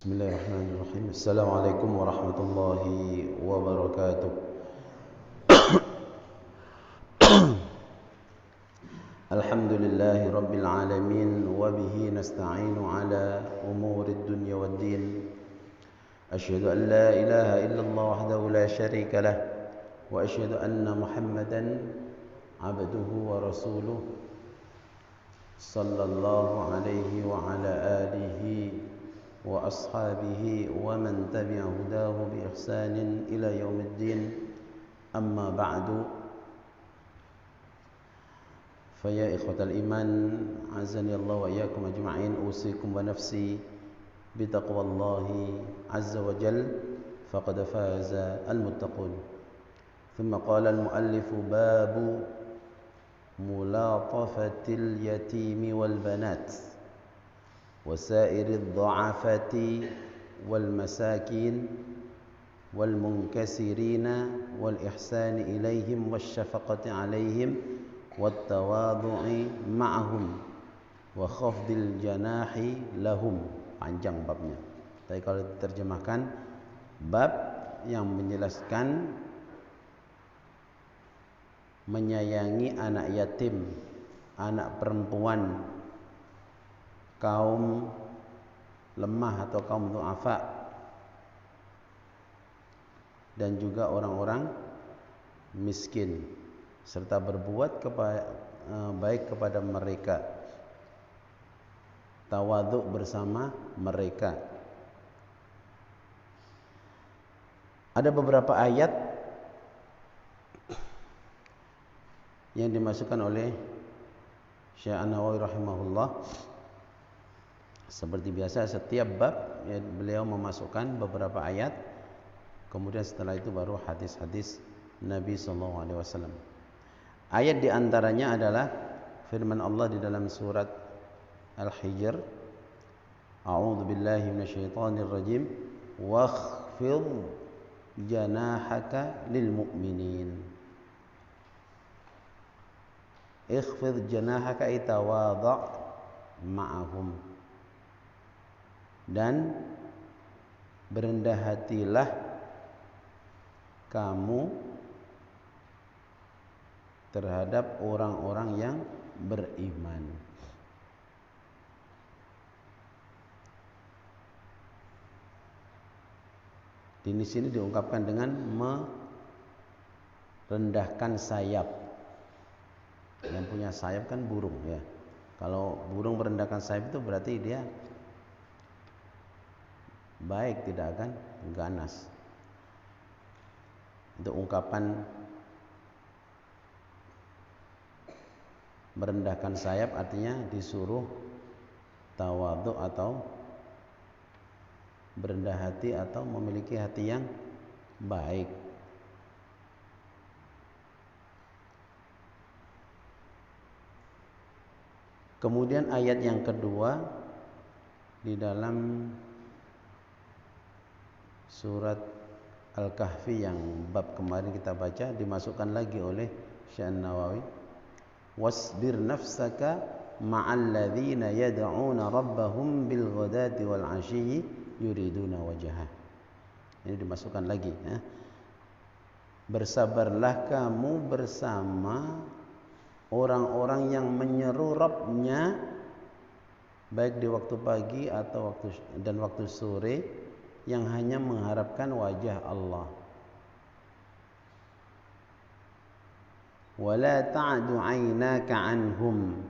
Bismillahirrahmanirrahim. Assalamualaikum warahmatullahi wabarakatuh. Alhamdulillahi rabbil alamin wa bihi nasta'inu ala umurid dunya waddin. Asyhadu an la ilaha illallah wahdahu la syarika lah wa asyhadu anna Muhammadan abduhu wa rasuluh sallallahu alaihi wa ala alihi wa ashabihi wa man tabi'a hudahu bi ihsanin ila yaumiddin. Amma ba'du. Faya ikhwatal iman, azani Allah wa iyyakum ajma'in. Usikum wa nafsi bi taqwallahi azza wa jal, faqad faza al-muttaqun. Thumma qala al-muallif babu mulatafatil yatimi wal banat وسائر الضعفاء والمساكين والمنكسرين والإحسان إليهم والشفقة عليهم والتواضع معهم وخفض الجناح لهم. Panjang babnya, tapi kalau diterjemahkan, bab yang menjelaskan menyayangi anak yatim, anak perempuan, kaum lemah atau kaum du'afa, dan juga orang-orang miskin, serta berbuat baik kepada mereka, tawadhu bersama mereka. Ada beberapa ayat yang dimasukkan oleh Syekh An-Nawawi rahimahullah. Seperti biasa, setiap bab ya, beliau memasukkan beberapa ayat, kemudian setelah itu baru hadis-hadis Nabi SAW. Ayat diantaranya adalah firman Allah di dalam surat Al-Hijr, A'udzu billahi minasyaitonir rajim, wakhfid janahaka lil mu'minin. Ikhfid janahaka itawadha' ma'ahum. Dan berendah hatilah kamu terhadap orang-orang yang beriman. Di sini diungkapkan dengan merendahkan sayap. Yang punya sayap kan burung ya. Kalau burung merendahkan sayap itu berarti dia baik, tidak akan ganas. Itu ungkapan merendahkan sayap, artinya disuruh tawadhu atau berendah hati atau memiliki hati yang baik. Kemudian ayat yang kedua di dalam surat Al-Kahfi yang bab kemarin kita baca, dimasukkan lagi oleh Syekh An-Nawawi, wasbir nafsaka ma'al ladzina yad'una rabbahum bil ghadati wal 'ashyi yuriduna wajhah. Ini dimasukkan lagi ya. Bersabarlah kamu bersama orang-orang yang menyeru Rabbnya baik di waktu pagi atau waktu sore, yang hanya mengharapkan wajah Allah. Wala ta'du 'ainaka 'anhum,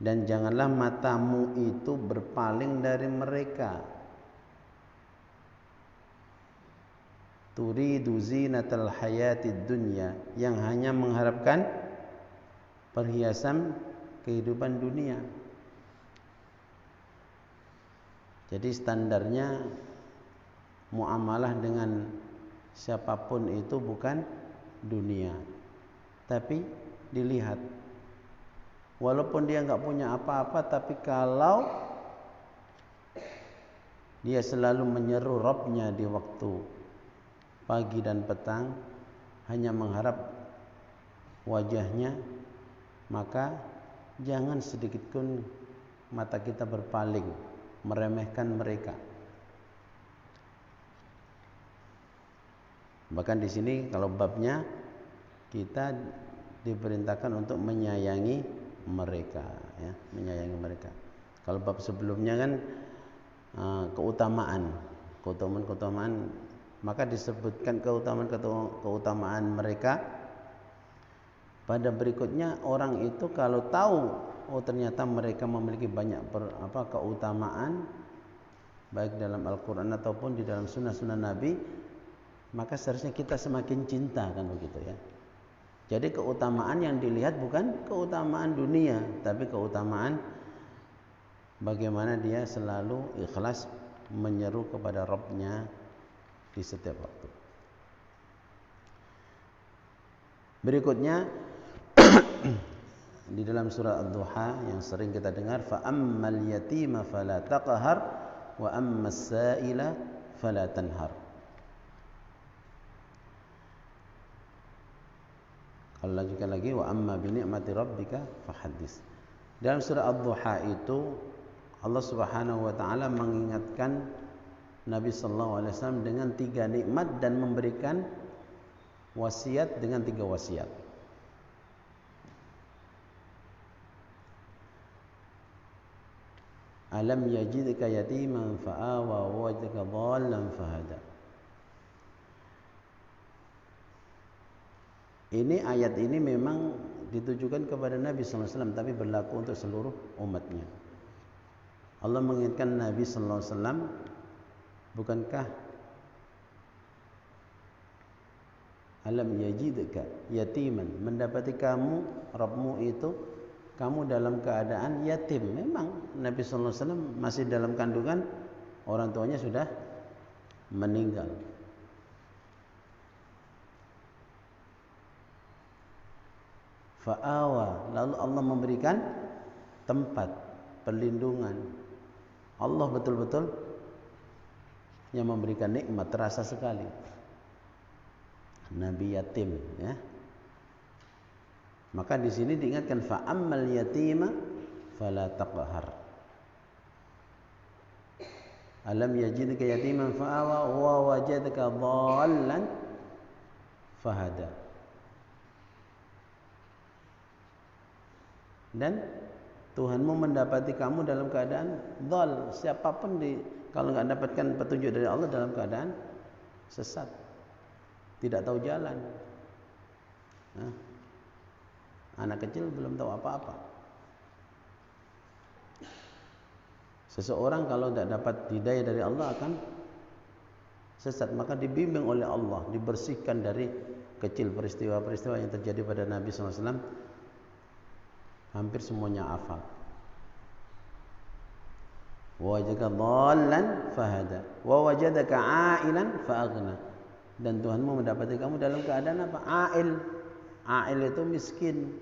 dan janganlah matamu itu berpaling dari mereka. Turidu zinatal hayatid dunya, yang hanya mengharapkan perhiasan kehidupan dunia. Jadi standarnya muamalah dengan siapapun itu bukan dunia, tapi dilihat. Walaupun dia nggak punya apa-apa, tapi kalau dia selalu menyeru Rabbnya di waktu pagi dan petang, hanya mengharap wajahnya, maka jangan sedikit pun mata kita berpaling meremehkan mereka. Bahkan di sini kalau babnya kita diperintahkan untuk menyayangi mereka, ya, menyayangi mereka. Kalau bab sebelumnya kan keutamaan, maka disebutkan keutamaan mereka. Pada berikutnya orang itu kalau tahu ternyata mereka memiliki banyak keutamaan baik dalam Al-Qur'an ataupun di dalam sunnah-sunnah Nabi, maka seharusnya kita semakin cinta, kan begitu ya. Jadi keutamaan yang dilihat bukan keutamaan dunia, tapi keutamaan bagaimana dia selalu ikhlas menyeru kepada Rabb-nya di setiap waktu. Berikutnya di dalam surah Ad-Duha yang sering kita dengar, fa ammal yatima fala taqhar wa ammas sa'ila fala tanhar. Kalau lanjutkan lagi, wa amma bi ni'mati rabbika fahaddits. Dalam surah Ad-Duha itu Allah Subhanahu wa taala mengingatkan Nabi sallallahu alaihi wasallam dengan 3 nikmat dan memberikan wasiat dengan 3 wasiat. Alam yajidka yatiman fa'awa wa wajadaka dhallan fahada. Ini ayat ini memang ditujukan kepada Nabi sallallahu alaihi wasallam, tapi berlaku untuk seluruh umatnya. Allah mengingatkan Nabi sallallahu alaihi wasallam, bukankah alam yajidka yatiman, mendapati kamu Rabbmu itu kamu dalam keadaan yatim. Memang Nabi sallallahu alaihi wasallam masih dalam kandungan, orang tuanya sudah meninggal. Fa'awa, lalu Allah memberikan tempat perlindungan. Allah betul-betul yang memberikan nikmat, terasa sekali. Nabi yatim, ya. Maka di sini diingatkan fa ammal yatima fala taqhar. Alam yajidka yatiman fa'awa wa wajadaka dhallan fahada. Dan Tuhanmu mendapati kamu dalam keadaan dhal. Siapapun kalau enggak dapatkan petunjuk dari Allah dalam keadaan sesat, tidak tahu jalan. Anak kecil belum tahu apa-apa. Seseorang kalau tidak dapat hidayah dari Allah akan sesat, maka dibimbing oleh Allah, dibersihkan dari kecil. Peristiwa-peristiwa yang terjadi pada Nabi SAW hampir semuanya hafal. Wa wajadaka dhallan fahada wa wajadaka a'ilan fa'aghna. Dan Tuhanmu mendapati kamu dalam keadaan apa? A'il itu miskin.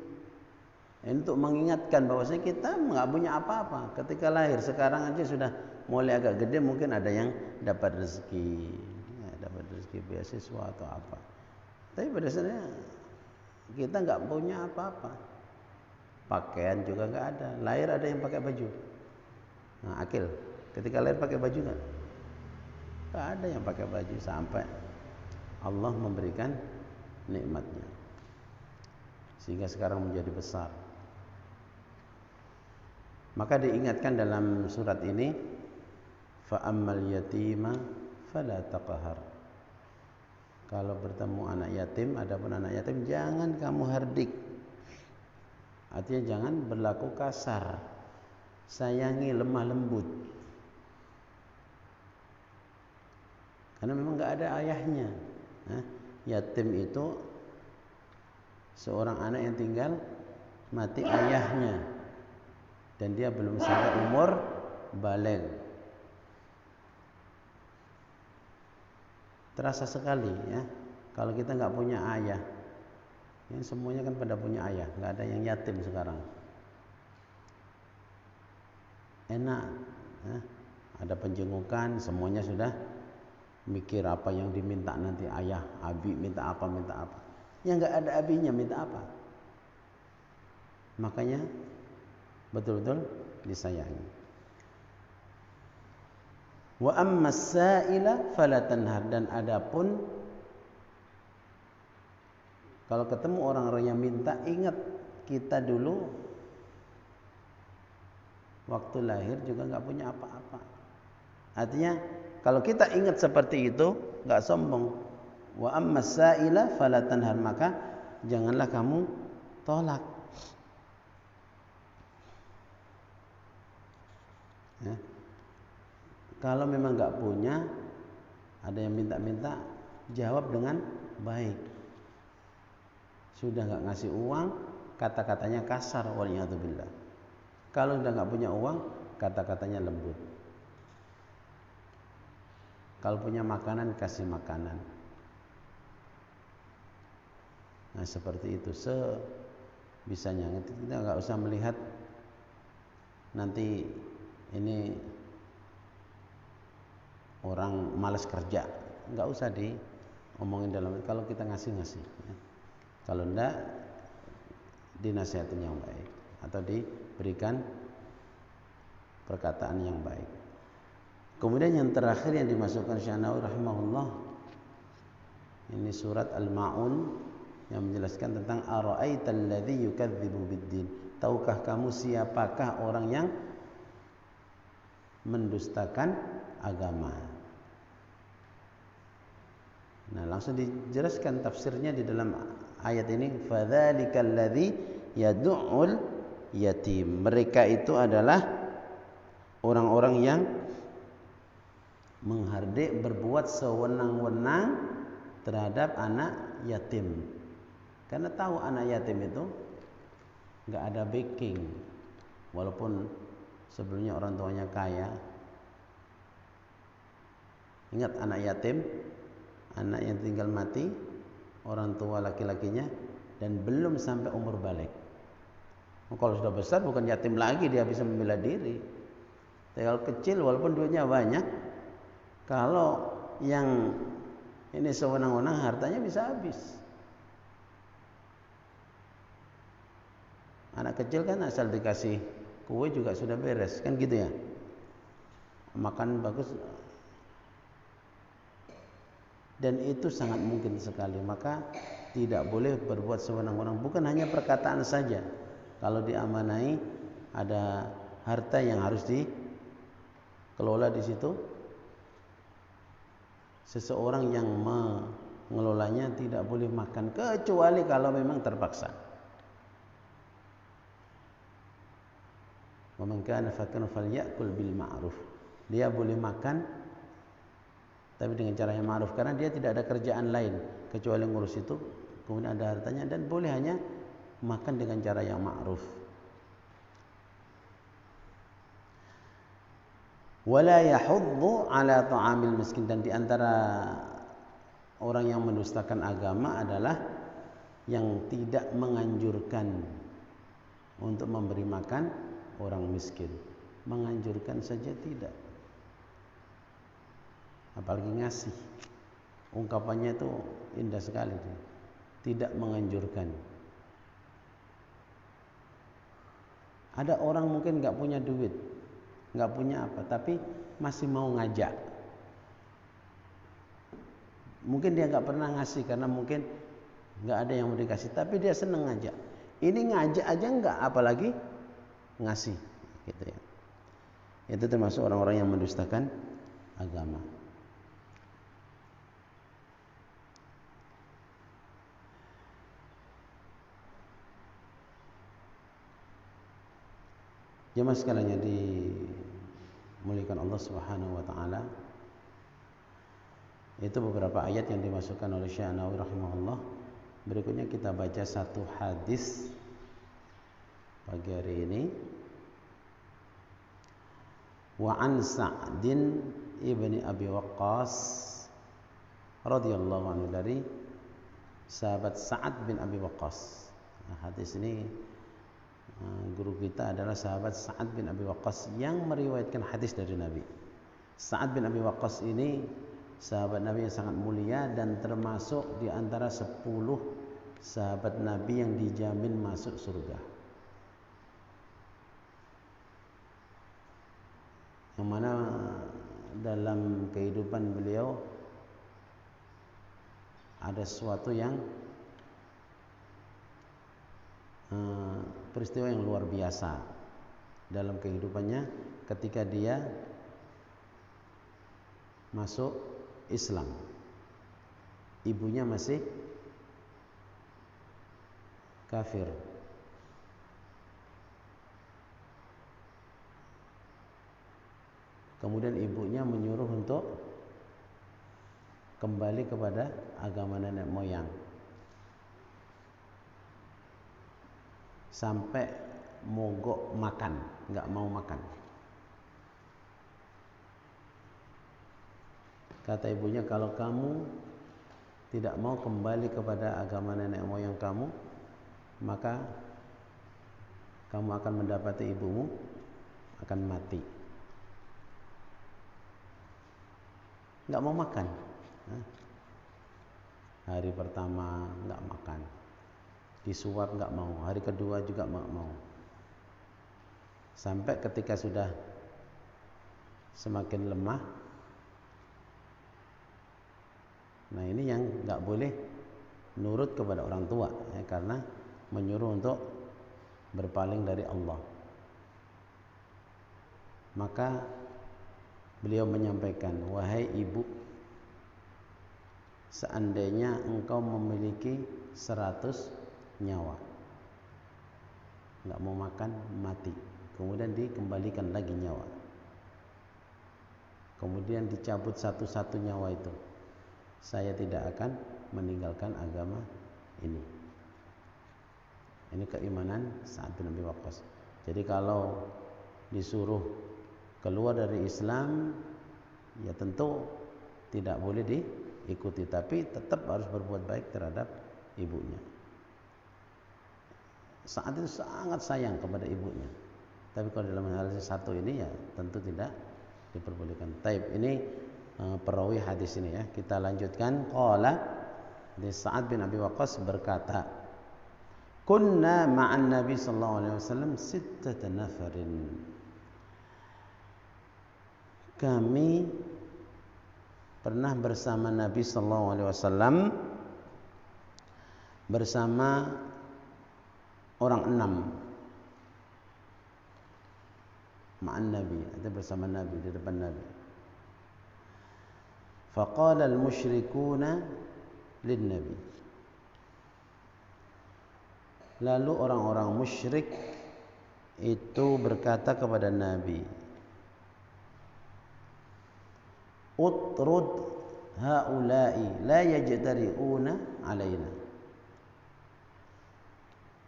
Untuk mengingatkan bahwasanya kita enggak punya apa-apa. Ketika lahir, sekarang aja sudah mulai agak gede, mungkin ada yang dapat rezeki, dapat rezeki beasiswa atau apa. Tapi pada dasarnya kita enggak punya apa-apa. Pakaian juga enggak ada. Lahir ada yang pakai baju. Nah, Akil, ketika lahir pakai baju enggak? Enggak ada yang pakai baju sampai Allah memberikan nikmatnya, sehingga sekarang menjadi besar. Maka diingatkan dalam surat ini, fa ammal yatima fala taqhar. Kalau bertemu anak yatim, adapun anak yatim jangan kamu hardik. Artinya jangan berlaku kasar. Sayangi, lemah lembut. Karena memang enggak ada ayahnya. Yatim itu seorang anak yang tinggal mati ayahnya dan dia belum sampai umur baligh. Terasa sekali, ya, kalau kita nggak punya ayah. Ini semuanya kan pada punya ayah, nggak ada yang yatim sekarang. Enak, ya. Ada penjengukan, semuanya sudah mikir apa yang diminta nanti ayah, abi minta apa. Yang nggak ada abinya minta apa? Makanya betul-betul disayangi. Wa ammas sa'ila fala tanhar, dan adapun kalau ketemu orang-orang yang minta, ingat kita dulu waktu lahir juga nggak punya apa-apa. Artinya kalau kita ingat seperti itu, nggak sombong. Wa ammas sa'ila fala tanhar, maka janganlah kamu tolak. Ya. Kalau memang nggak punya, ada yang minta-minta, jawab dengan baik. Sudah nggak ngasih uang, kata-katanya kasar, waliyadzubillah. Kalau udah nggak punya uang, kata-katanya lembut. Kalau punya makanan, kasih makanan. Nah seperti itu, sebisanya. Kita nggak usah melihat nanti ini orang malas kerja, nggak usah diomongin dalam. Kalau kita ngasih. Ya. Kalau enggak, dinasihatin yang baik atau diberikan perkataan yang baik. Kemudian yang terakhir yang dimasukkan Syekh Nawawi rahimahullah, ini surat Al-Ma'un yang menjelaskan tentang ara'aital ladzi yukadzibu biddin. Tahukah kamu siapakah orang yang mendustakan agama? Nah, langsung dijelaskan tafsirnya di dalam ayat ini, fadzalikal ladzi yad'ul yatim. Mereka itu adalah orang-orang yang menghardik, berbuat sewenang-wenang terhadap anak yatim. Karena tahu anak yatim itu nggak ada backing, walaupun sebelumnya orang tuanya kaya. Ingat anak yatim, anak yang tinggal mati, orang tua laki-lakinya, dan belum sampai umur balik. Kalau sudah besar bukan yatim lagi, dia bisa membela diri. Tapi kalau kecil walaupun duitnya banyak, kalau yang ini sewenang-wenang, hartanya bisa habis. Anak kecil kan asal dikasih kue juga sudah beres, kan gitu ya. Makan bagus. Dan itu sangat mungkin sekali. Maka tidak boleh berbuat sewenang-wenang. Bukan hanya perkataan saja. Kalau diamanai, ada harta yang harus dikelola di situ. Seseorang yang mengelolanya tidak boleh makan, kecuali kalau memang terpaksa. Wa man kana fakiran falyakul bil ma'ruf. Dia boleh makan tapi dengan cara yang ma'ruf, karena dia tidak ada kerjaan lain kecuali ngurus itu, kemudian ada hartanya, dan boleh hanya makan dengan cara yang ma'ruf. Wala yahuddu ala ta'amil miskin, dan di antara orang yang mendustakan agama adalah yang tidak menganjurkan untuk memberi makan orang miskin. Menganjurkan saja tidak, apalagi ngasih. Ungkapannya itu indah sekali. Tidak menganjurkan. Ada orang mungkin nggak punya duit, nggak punya apa, tapi masih mau ngajak. Mungkin dia nggak pernah ngasih karena mungkin nggak ada yang mau dikasih, tapi dia seneng ngajak. Ini ngajak aja nggak, apalagi ngasih, gitu ya. Itu termasuk orang-orang yang mendustakan agama. Jemaah sekalian yang dimuliakan Allah Subhanahu wa taala, itu beberapa ayat yang dimasukkan oleh Syekh Nawawi rahimahullah. Berikutnya kita baca satu hadis pagi hari ini. Wa an Sa'din ibni Abi Waqqas radhiyallahu anhu, dari sahabat Sa'ad bin Abi Waqqas. Nah, hadis ini guru kita adalah sahabat Sa'ad bin Abi Waqqas yang meriwayatkan hadis dari Nabi. Sa'ad bin Abi Waqqas ini sahabat Nabi yang sangat mulia dan termasuk di antara 10 sahabat Nabi yang dijamin masuk surga. Yang mana dalam kehidupan beliau ada sesuatu yang peristiwa yang luar biasa dalam kehidupannya ketika dia masuk Islam. Ibunya masih kafir. Kemudian ibunya menyuruh untuk kembali kepada agama nenek moyang. Sampai mogok makan, nggak mau makan. Kata ibunya, kalau kamu tidak mau kembali kepada agama nenek moyang kamu, maka kamu akan mendapati ibumu akan mati. Nggak mau makan. Hari pertama nggak makan, disuap nggak mau, hari kedua juga nggak mau. Sampai ketika sudah semakin lemah, nah ini yang nggak boleh nurut kepada orang tua, ya, karena menyuruh untuk berpaling dari Allah. Maka beliau menyampaikan, wahai ibu, seandainya engkau memiliki 100 nyawa, nggak mau makan, mati, kemudian dikembalikan lagi nyawa, kemudian dicabut satu-satu nyawa itu, saya tidak akan meninggalkan agama ini. Ini keimanan Sa'ad bin Abi Waqqas. Jadi kalau disuruh keluar dari Islam, ya tentu tidak boleh diikuti, tapi tetap harus berbuat baik terhadap ibunya. Saat itu sangat sayang kepada ibunya, tapi kalau dalam hal satu ini ya tentu tidak diperbolehkan. Taib, ini perawi hadis ini ya. Kita lanjutkan. Qala, di Sa'ad bin Abi Waqqas berkata, kunna ma'an Nabi sallallahu alaihi wasallam 6 nafarin. Kami pernah bersama Nabi sallallahu alaihi wasallam bersama orang 6. Ma'an Nabi, itu bersama Nabi, di depan Nabi. Faqala al-musyrikuna lin-Nabi. Lalu orang-orang musyrik itu berkata kepada Nabi, utrud haula'i la yajtari'una alaina.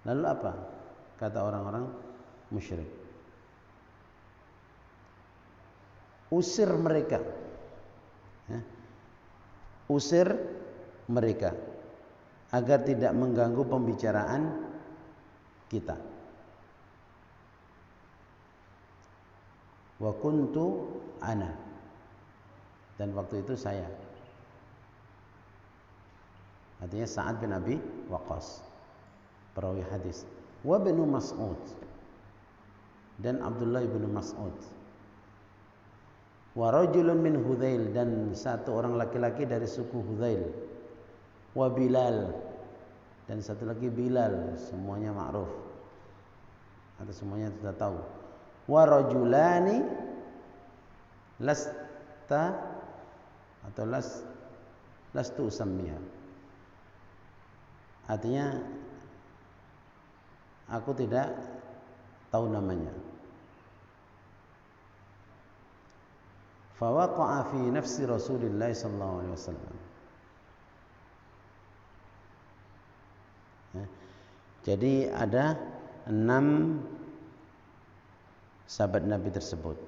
Lalu apa kata orang-orang musyrik? Usir mereka, ya. Usir mereka agar tidak mengganggu pembicaraan kita. Wa kuntu ana, dan waktu itu saya. Artinya Sa'ad bin Abi Waqqas, perawi hadis. Wa bin Mas'ud, dan Abdullah bin Mas'ud. Wa rajulun min Hudzail, dan satu orang laki-laki dari suku Hudzail. Wa Bilal, dan satu lagi Bilal, semuanya ma'ruf atau semuanya sudah tahu. Wa rajulani lasta atau lastu usammiha, artinya aku tidak tahu namanya. Fawaqa'a fi nafsi Rasulillah sallallahu alaihi wasallam. Jadi ada 6 sahabat Nabi tersebut.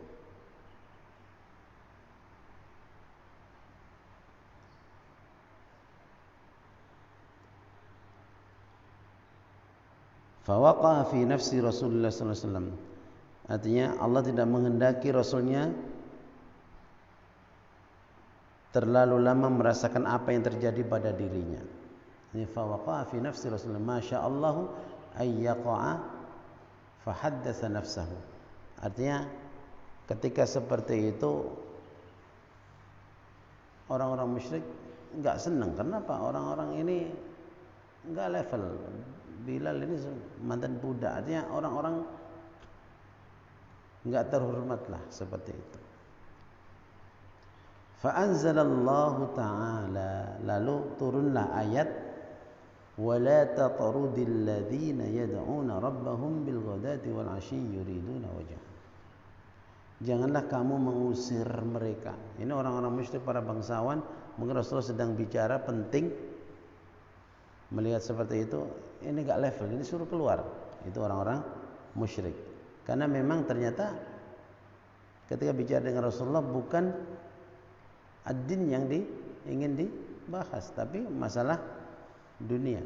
Fawaqa'a fi nafsi Rasulullah sallallahu alaihi wasallam. Artinya Allah tidak menghendaki Rasulnya terlalu lama merasakan apa yang terjadi pada dirinya. Ini fawaqa'a fi nafsi Rasulullah masyaallahu ay yaqa'a fa haddatsa nafsahu. Artinya ketika seperti itu orang-orang musyrik nggak senang. Kenapa? Orang-orang ini nggak level. Bilal ini mantan budak, artinya orang-orang nggak terhormat lah seperti itu. Fa'anzalallahu ta'ala, lalu turunlah ayat wala tatrudil ladzina yad'una rabbahum bil ghadati wal 'ashyi yuriduna wajha. Janganlah kamu mengusir mereka. Ini orang-orang musyrik, para bangsawan. Mungkin Rasulullah sedang bicara penting, melihat seperti itu, ini enggak level, ini suruh keluar. Itu orang-orang musyrik. Karena memang ternyata ketika bicara dengan Rasulullah bukan ad-din yang ingin dibahas, tapi masalah dunia.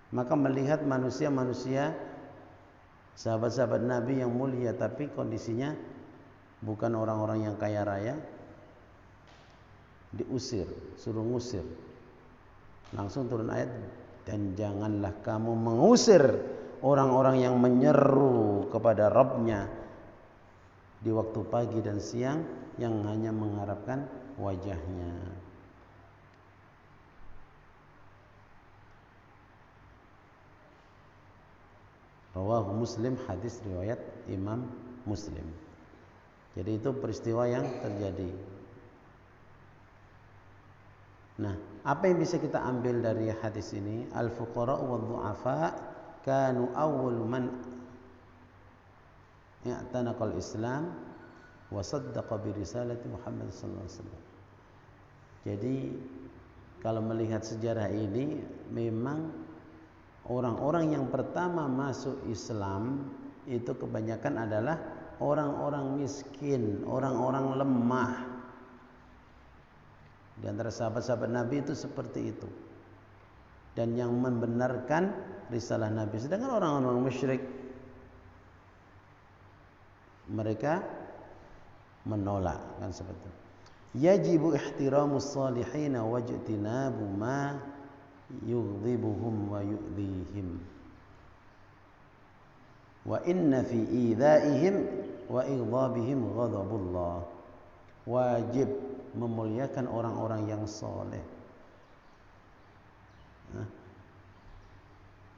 Maka melihat manusia-manusia, sahabat-sahabat Nabi yang mulia, tapi kondisinya bukan orang-orang yang kaya raya, diusir, suruh ngusir. Langsung turun ayat, dan janganlah kamu mengusir orang-orang yang menyeru kepada Rabbnya di waktu pagi dan siang, yang hanya mengharapkan wajahnya. Rawahu Muslim, hadis riwayat Imam Muslim. Jadi itu peristiwa yang terjadi. Nah, apa yang bisa kita ambil dari hadis ini? Al-fuqara wa dhu'afa kanu awwal man i'tanaqa al-Islam wa saddaqa bi risalati Muhammad sallallahu alaihi wasallam. Jadi kalau melihat sejarah ini, memang orang-orang yang pertama masuk Islam itu kebanyakan adalah orang-orang miskin, orang-orang lemah. Di antara sahabat-sahabat Nabi itu seperti itu. Dan yang membenarkan risalah Nabi. Sedangkan orang-orang musyrik, mereka menolak, kan seperti itu. Yajibu ihtiramus salihin wa ijtinabu ma yughdhibuhum wa yu'dhihim. Wa inna fi idzaihim wa ighdabihim ghadabullah. Wajib memuliakan orang-orang yang soleh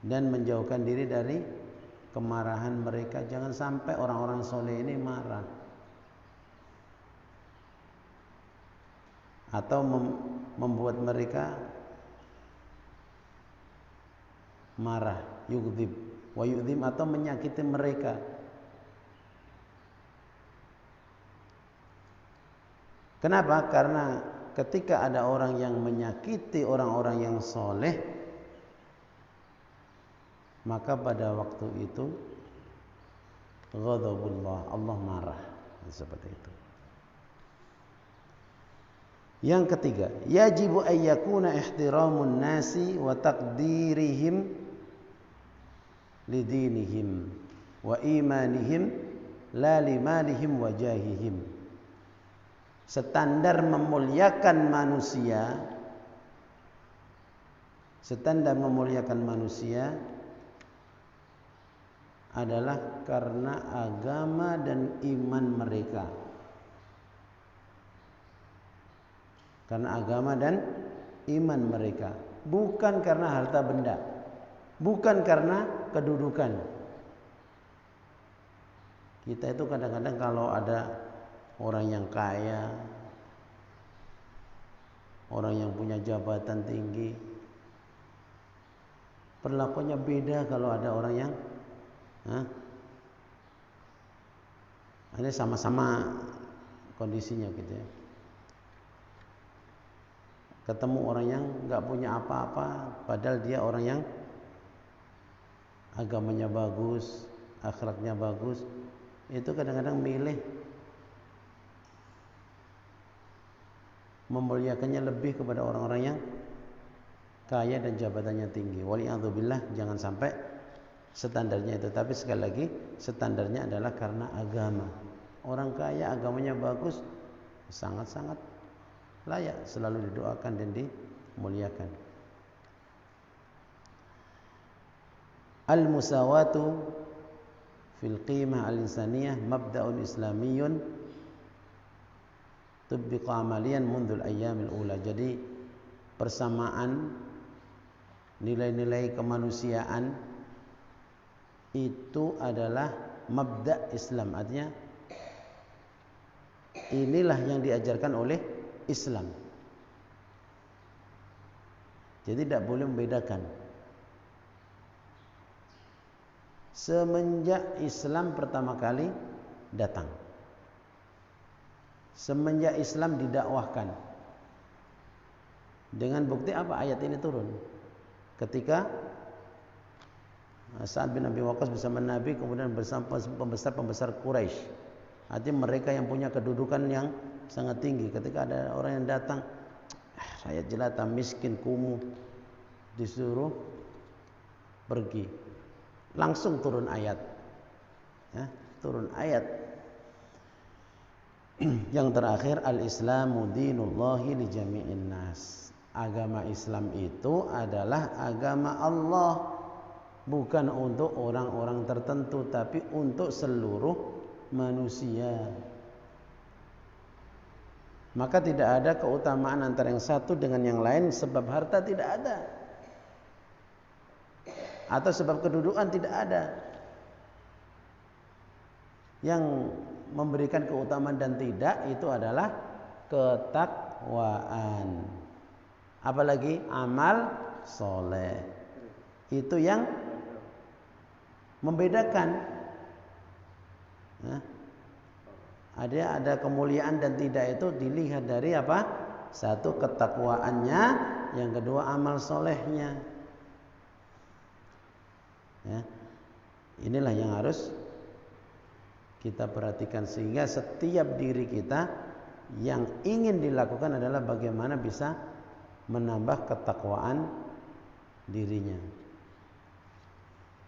dan menjauhkan diri dari kemarahan mereka. Jangan sampai orang-orang soleh ini marah atau membuat mereka marah, yughdib wa yu'dhim, atau menyakiti mereka. Kenapa? Karena ketika ada orang yang menyakiti orang-orang yang soleh, maka pada waktu itu ghadabullah, Allah marah. Seperti itu. Yang ketiga, yajibu ayyakuna ihtiramun nasi wa taqdirihim lidinihim wa imanihim la limalihim wa jahihim. Standar memuliakan manusia, standar memuliakan manusia adalah karena agama dan iman mereka. Karena agama dan iman mereka, bukan karena harta benda, bukan karena kedudukan. Kita itu kadang-kadang kalau ada orang yang kaya, orang yang punya jabatan tinggi, perlakuannya beda kalau ada orang yang ini sama-sama kondisinya gitu ya. Ketemu orang yang nggak punya apa-apa, padahal dia orang yang agamanya bagus, akhlaknya bagus, itu kadang-kadang milih memuliakannya lebih kepada orang-orang yang kaya dan jabatannya tinggi. Waliyadzubillah, jangan sampai standarnya itu. Tapi sekali lagi, standarnya adalah karena agama. Orang kaya agamanya bagus, sangat-sangat layak selalu didoakan dan dimuliakan. Al-musawatu fil qimah al-insaniyah mabda'un islamiyyun tubbiqa amalian mundul ayyamil ula. Jadi persamaan nilai-nilai kemanusiaan itu adalah mabda' Islam. Artinya inilah yang diajarkan oleh Islam. Jadi tidak boleh membedakan. Semenjak Islam pertama kali datang, semenjak Islam didakwahkan, dengan bukti apa ayat ini turun? Ketika Sa'ad bin Abi Waqqas bersama Nabi, kemudian bersama pembesar-pembesar Quraisy. Artinya mereka yang punya kedudukan yang sangat tinggi. Ketika ada orang yang datang, rakyat jelata, miskin, kumuh, disuruh pergi. Langsung turun ayat. Ya, turun ayat. Yang terakhir, al-Islamu dinullahi li jami'in nas. Agama Islam itu adalah agama Allah, bukan untuk orang-orang tertentu, tapi untuk seluruh manusia. Maka tidak ada keutamaan antara yang satu dengan yang lain sebab harta, tidak ada. Atau sebab kedudukan, tidak ada. Yang memberikan keutamaan dan tidak itu adalah ketakwaan. Apalagi amal soleh. Itu yang membedakan. Nah, ada kemuliaan dan tidak itu dilihat dari apa? Satu, ketakwaannya, yang kedua amal solehnya. Ya, inilah yang harus kita perhatikan, sehingga setiap diri kita yang ingin dilakukan adalah bagaimana bisa menambah ketakwaan dirinya,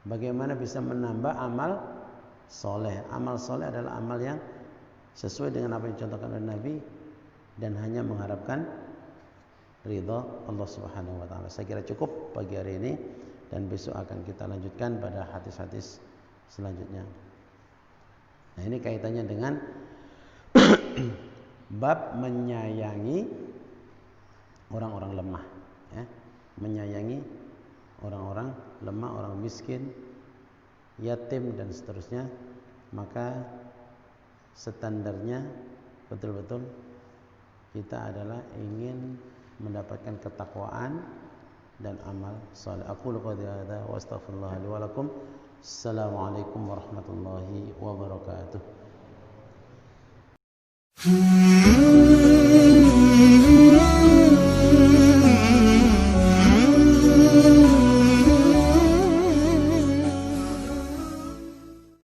bagaimana bisa menambah amal soleh. Amal soleh adalah amal yang sesuai dengan apa yang dicontohkan oleh Nabi dan hanya mengharapkan ridha Allah Subhanahu wa taala. Saya kira cukup pagi hari ini, dan besok akan kita lanjutkan pada hadis-hadis selanjutnya. Nah, ini kaitannya dengan bab menyayangi orang-orang lemah, ya. Menyayangi orang-orang lemah, orang miskin, yatim dan seterusnya. Maka standarnya betul-betul kita adalah ingin mendapatkan ketakwaan dan amal saleh. Aku qouli hadza wa astaghfirullah li wa lakum. Assalamualaikum warahmatullahi wabarakatuh.